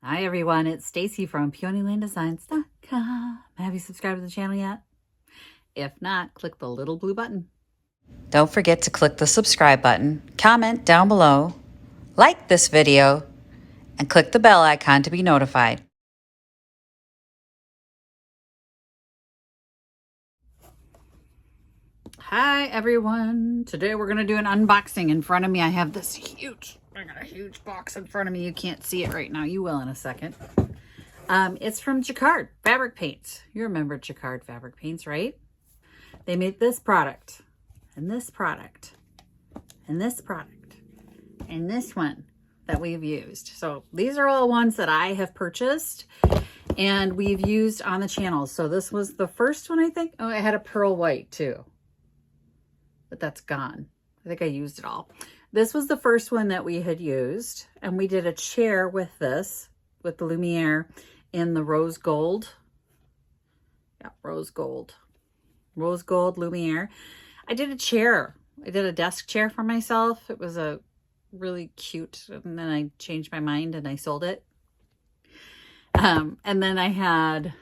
Hi everyone, it's Stacy from PeonyLaneDesigns.com. Have you subscribed to the channel yet? If not, click the little blue button. Don't forget to click the subscribe button, comment down below, like this video, and click the bell icon to be notified. Hi everyone, today we're going to do an unboxing. In front of me I have this I got a huge box in front of me. You can't see it right now, you will in a second. It's from Jaquard fabric paints. You remember Jaquard fabric paints, right? They made this product, and this product, and this product, and this one that we've used. So these are all ones that I have purchased and we've used on the channel. So this was the first one, I think. Oh, I had a pearl white too, but that's gone. I think I used it all. This was the first one that we had used, and we did a chair with this, with the Lumiere in the rose gold. Yeah, rose gold Lumiere. I did a chair. I did a desk chair for myself. It was a really cute, and then I changed my mind and I sold it. And then I had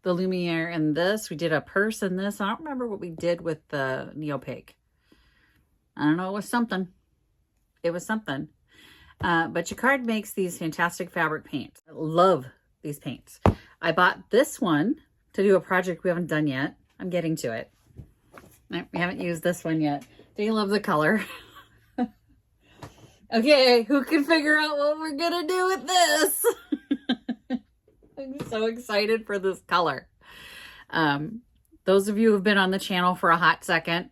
the Lumiere in this. We did a purse in this. I don't remember what we did with the Neopaque. I don't know. It was something. It was something. But Jaquard makes these fantastic fabric paints. I love these paints. I bought this one to do a project we haven't done yet. I'm getting to it. We haven't used this one yet. Do you love the color? Okay, who can figure out what we're gonna do with this? I'm so excited for this color. Those of you who've been on the channel for a hot second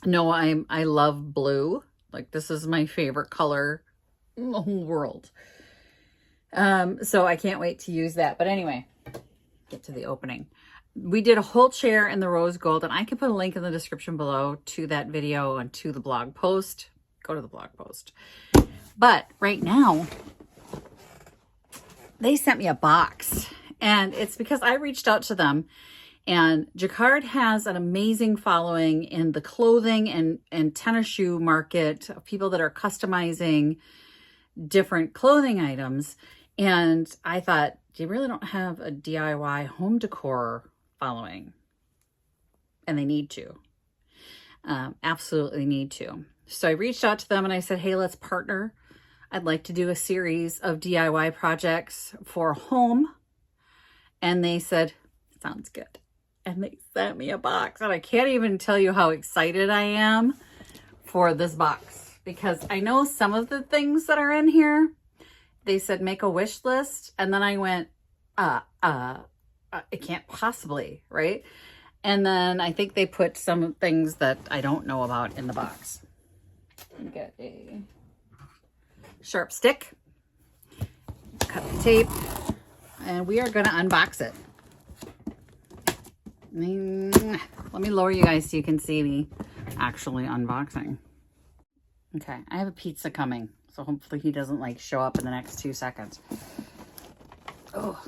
know I love blue. Like, this is my favorite color in the whole world. So I can't wait to use that. But anyway, get to the opening. We did a whole chair in the rose gold, and I can put a link in the description below to that video and to the blog post. Go to the blog post. But right now, they sent me a box, and it's because I reached out to them. And Jaquard has an amazing following in the clothing and tennis shoe market of people that are customizing different clothing items. And I thought, they really don't have a DIY home decor following. And they need to. Absolutely need to. So I reached out to them and I said, hey, let's partner. I'd like to do a series of DIY projects for home. And they said, sounds good. And they sent me a box. And I can't even tell you how excited I am for this box. Because I know some of the things that are in here. They said, make a wish list. And then I went, it can't possibly, right? And then I think they put some things that I don't know about in the box. Get a sharp stick, cut the tape, and we are going to unbox it. Let me lower you guys so you can see me actually unboxing. Okay, I have a pizza coming, so hopefully he doesn't like show up in the next 2 seconds. Oh.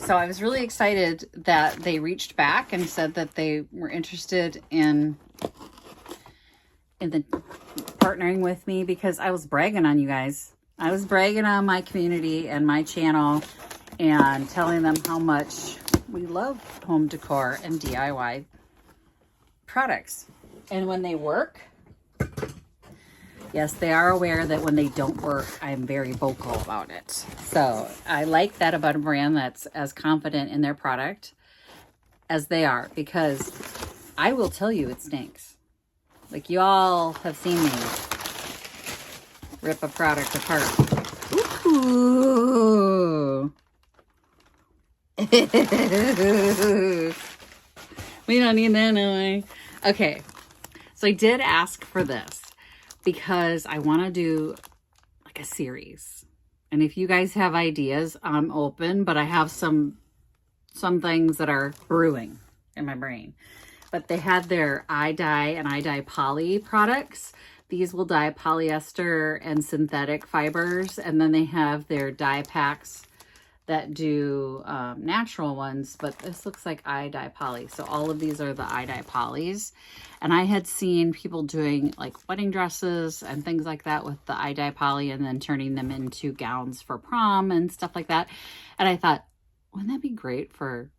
So I was really excited that they reached back and said that they were interested in the partnering with me, because I was bragging on you guys. I was bragging on my community and my channel and telling them how much we love home decor and DIY products. And when they work, yes, they are aware that when they don't work, I am very vocal about it. So I like that about a brand that's as confident in their product as they are, because I will tell you it stinks. Like, you all have seen me rip a product apart. Ooh. We don't need that, no way. Okay, so I did ask for this because I want to do like a series. And if you guys have ideas, I'm open, but I have some things that are brewing in my brain. But they had their iDye and iDye Poly products. These will dye polyester and synthetic fibers. And then they have their dye packs that do natural ones, but this looks like eye dye poly. So all of these are the eye dye polys. And I had seen people doing like wedding dresses and things like that with the eye dye poly and then turning them into gowns for prom and stuff like that. And I thought, wouldn't that be great for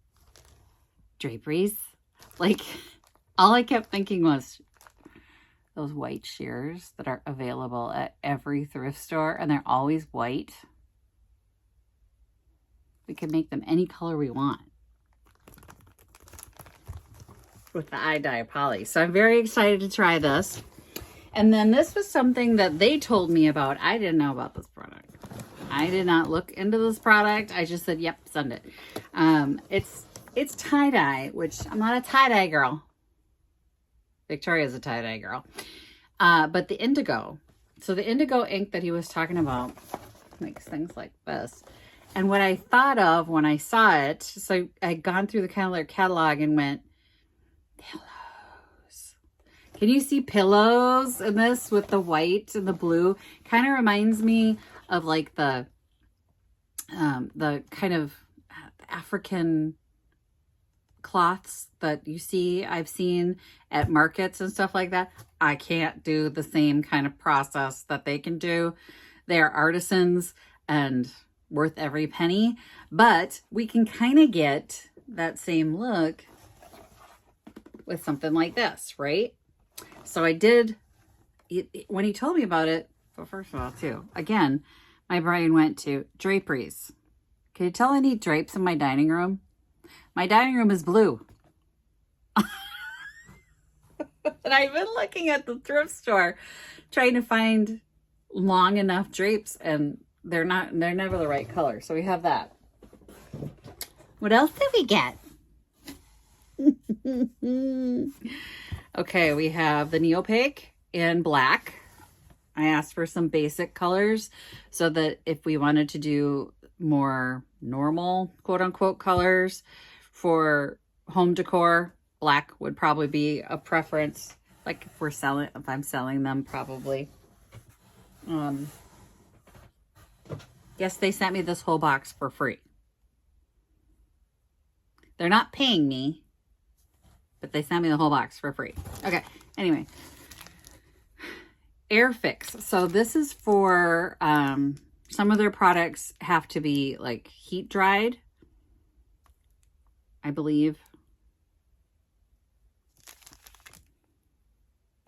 draperies? Like, all I kept thinking was those white shears that are available at every thrift store, and they're always white. We can make them any color we want with the eye dye poly. So I'm very excited to try this. And then this was something that they told me about. I didn't know about this product. I did not look into this product. I just said, yep, send it. It's tie-dye, which I'm not a tie-dye girl. Victoria's a tie-dye girl. But the indigo. So the indigo ink that he was talking about makes things like this. And what I thought of when I saw it, so I'd gone through the catalog and went, pillows. Can you see pillows in this with the white and the blue? Kind of reminds me of like the kind of African cloths that you see, I've seen at markets and stuff like that. I can't do the same kind of process that they can do. They're artisans and worth every penny, but we can kind of get that same look with something like this, right? So I did, when he told me about it, well, first of all, too, again, my brain went to draperies. Can you tell I need drapes in my dining room? My dining room is blue. And I've been looking at the thrift store trying to find long enough drapes, and they're never the right color. So we have that. What else did we get? Okay, we have the Neopaque in black. I asked for some basic colors so that if we wanted to do more normal, quote unquote, colors for home decor, black would probably be a preference. Like if I'm selling them, probably. Yes, they sent me this whole box for free. They're not paying me, but they sent me the whole box for free. Okay, anyway. Airfix. So this is for, some of their products have to be like heat dried, I believe.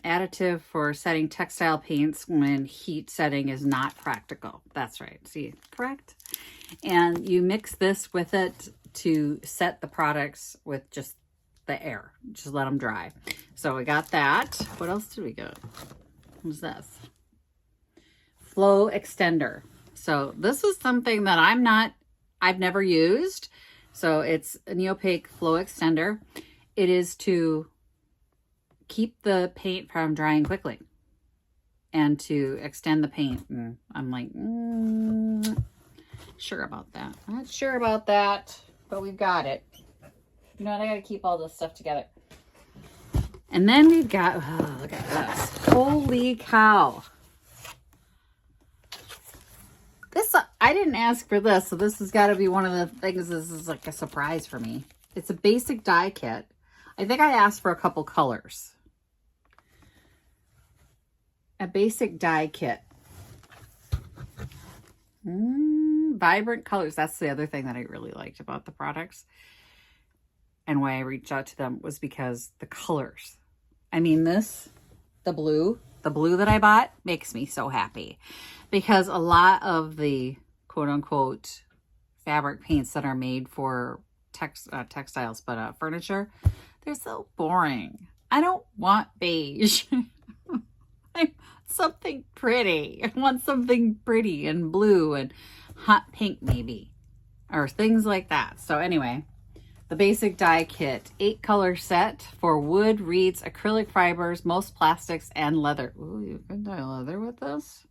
Additive for setting textile paints when heat setting is not practical. That's right. See, correct? And you mix this with it to set the products with just the air. Just let them dry. So we got that. What else did we get? What's this? Flow extender. So this is something that I've never used. So it's a Neopaque flow extender. It is to keep the paint from drying quickly and to extend the paint. And I'm like, sure about that. Not sure about that, but we've got it. You know what? I got to keep all this stuff together. And then we've got, oh, look at this. Holy cow. This, I didn't ask for this, so this has got to be one of the things. This is like a surprise for me. It's a basic die kit. I think I asked for a couple colors. A basic die kit. Vibrant colors. That's the other thing that I really liked about the products. And why I reached out to them was because the colors. I mean, the blue that I bought makes me so happy. Because a lot of the quote unquote fabric paints that are made for textiles, but furniture, they're so boring. I don't want beige. I want something pretty. I want something pretty and blue and hot pink maybe, or things like that. So anyway, the basic die kit, 8-color set for wood, reeds, acrylic fibers, most plastics, and leather. Ooh, you can dye leather with this?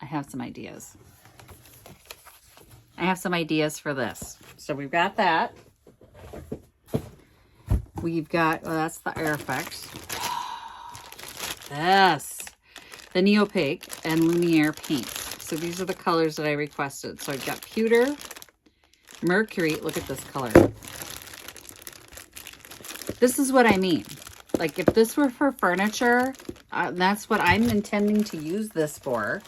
I have some ideas. I have some ideas for this. So we've got that. We've got, well, that's the Airfix. the Neopaque and Lumiere paint. So these are the colors that I requested. So I've got Pewter, Mercury. Look at this color. This is what I mean. Like if this were for furniture, that's what I'm intending to use this for.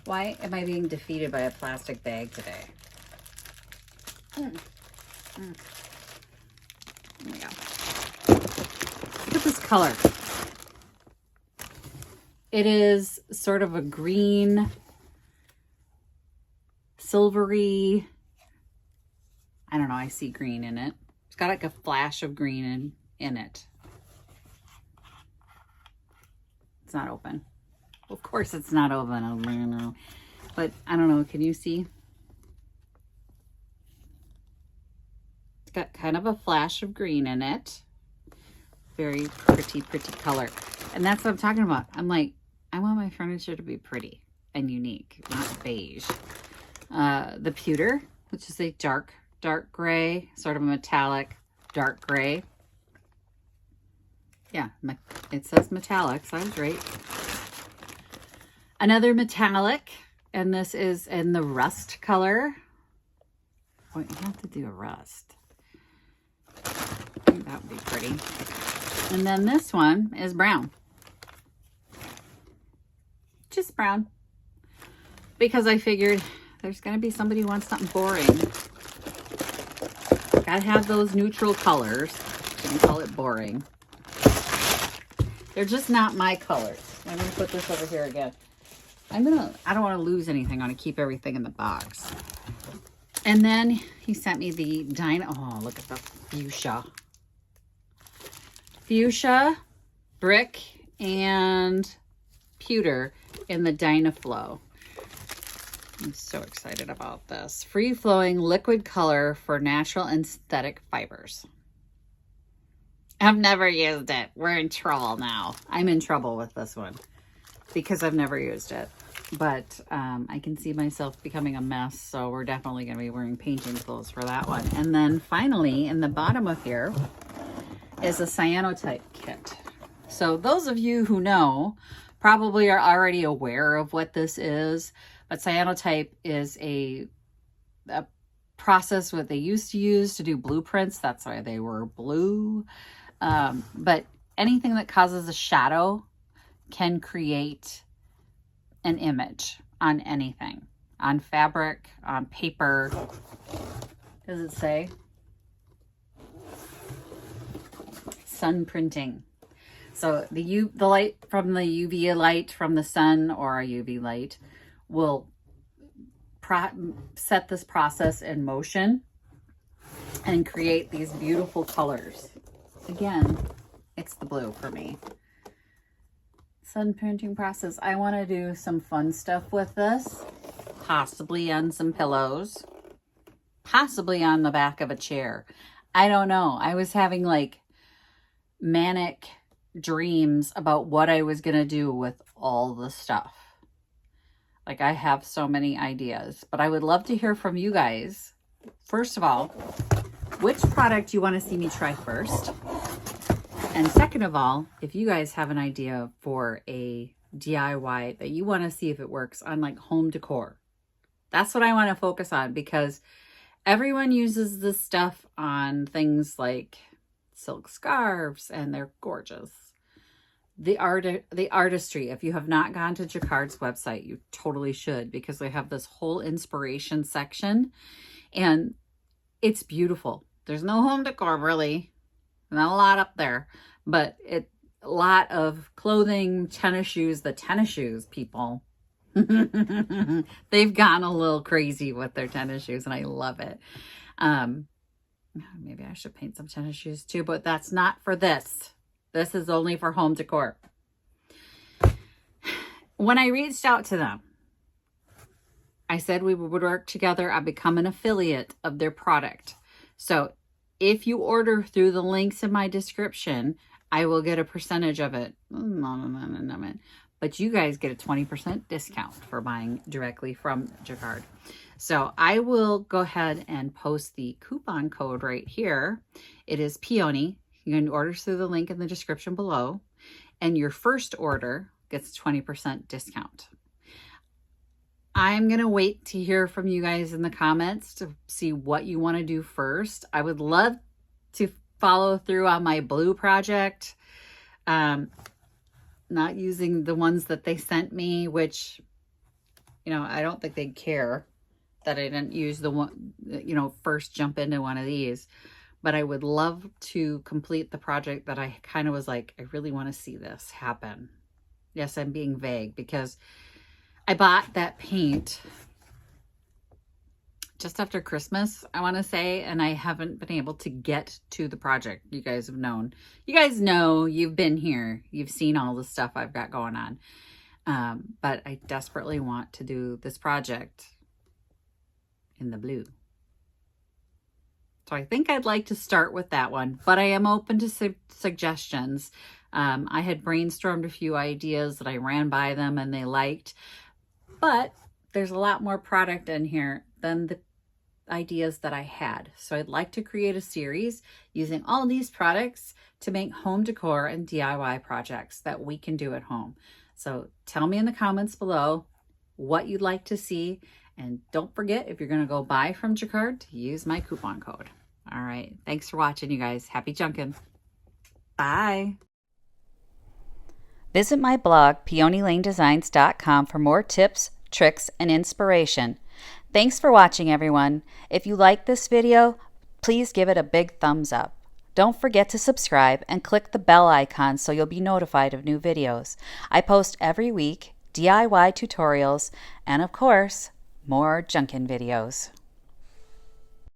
Why am I being defeated by a plastic bag today? There we go. Look at this color. It is sort of a green, silvery, I don't know, I see green in it. It's got like a flash of green in it. It's not open. Of course it's not open. But I don't know, can you see? It's got kind of a flash of green in it. Very pretty, pretty color. And that's what I'm talking about. I'm like, I want my furniture to be pretty and unique, not beige. The Pewter, which is a dark gray, sort of a metallic dark gray. Yeah, it says metallic, so I was right. Another metallic, and this is in the rust color. Oh, you have to do a rust. I think that would be pretty. And then this one is brown. Just brown. Because I figured there's going to be somebody who wants something boring. Gotta have those neutral colors. You can call it boring. They're just not my colors. I'm going to put this over here again. I don't want to lose anything. I want to keep everything in the box. And then he sent me the oh, look at the fuchsia. Fuchsia, brick, and pewter in the Dynaflow. I'm so excited about this. Free-flowing liquid color for natural and synthetic fibers. I've never used it. We're in trouble now. I'm in trouble with this one because I've never used it. But I can see myself becoming a mess, so we're definitely going to be wearing painting clothes for that one. And then finally, in the bottom of here is a cyanotype kit. So those of you who know probably are already aware of what this is, but cyanotype is a process what they used to use to do blueprints. That's why they were blue. But anything that causes a shadow can create an image on anything, on fabric, on paper. Does it say? Sun printing. So the light from the UV light from the sun or a UV light will set this process in motion and create these beautiful colors. Again, it's the blue for me. Sun printing process. I want to do some fun stuff with this, possibly on some pillows, possibly on the back of a chair. I don't know. I was having like manic dreams about what I was going to do with all the stuff. Like I have so many ideas, but I would love to hear from you guys. First of all, which product you want to see me try first? And second of all, if you guys have an idea for a DIY that you want to see if it works on like home decor, that's what I want to focus on, because everyone uses this stuff on things like silk scarves and they're gorgeous. The artistry, if you have not gone to Jaquard's website, you totally should, because they have this whole inspiration section and it's beautiful. There's no home decor really. Not a lot up there, but a lot of clothing, tennis shoes, the tennis shoes people. They've gone a little crazy with their tennis shoes and I love it. Maybe I should paint some tennis shoes too, but that's not for this. This is only for home decor. When I reached out to them, I said we would work together. I become an affiliate of their product. So if you order through the links in my description, I will get a percentage of it. But you guys get a 20% discount for buying directly from Jacquard. So I will go ahead and post the coupon code right here. It is Peony. You can order through the link in the description below. And your first order gets 20% discount. I'm going to wait to hear from you guys in the comments to see what you want to do first. I would love to follow through on my blue project. Not using the ones that they sent me, which, you know, I don't think they'd care that I didn't use the one, you know, first jump into one of these. But I would love to complete the project that I kind of was like, I really want to see this happen. Yes, I'm being vague because I bought that paint just after Christmas, I want to say, and I haven't been able to get to the project. You guys have known. You guys know, you've been here. You've seen all the stuff I've got going on. But I desperately want to do this project in the blue. So I think I'd like to start with that one, but I am open to suggestions. I had brainstormed a few ideas that I ran by them and they liked, but there's a lot more product in here than the ideas that I had. So I'd like to create a series using all these products to make home decor and DIY projects that we can do at home. So tell me in the comments below what you'd like to see. And don't forget, if you're going to go buy from Jaquard, to use my coupon code. All right. Thanks for watching, you guys. Happy junkin'. Bye. Visit my blog, peonylanedesigns.com, for more tips, tricks, and inspiration. Thanks for watching, everyone. If you like this video, please give it a big thumbs up. Don't forget to subscribe and click the bell icon so you'll be notified of new videos. I post every week DIY tutorials and, of course, more junkin' videos.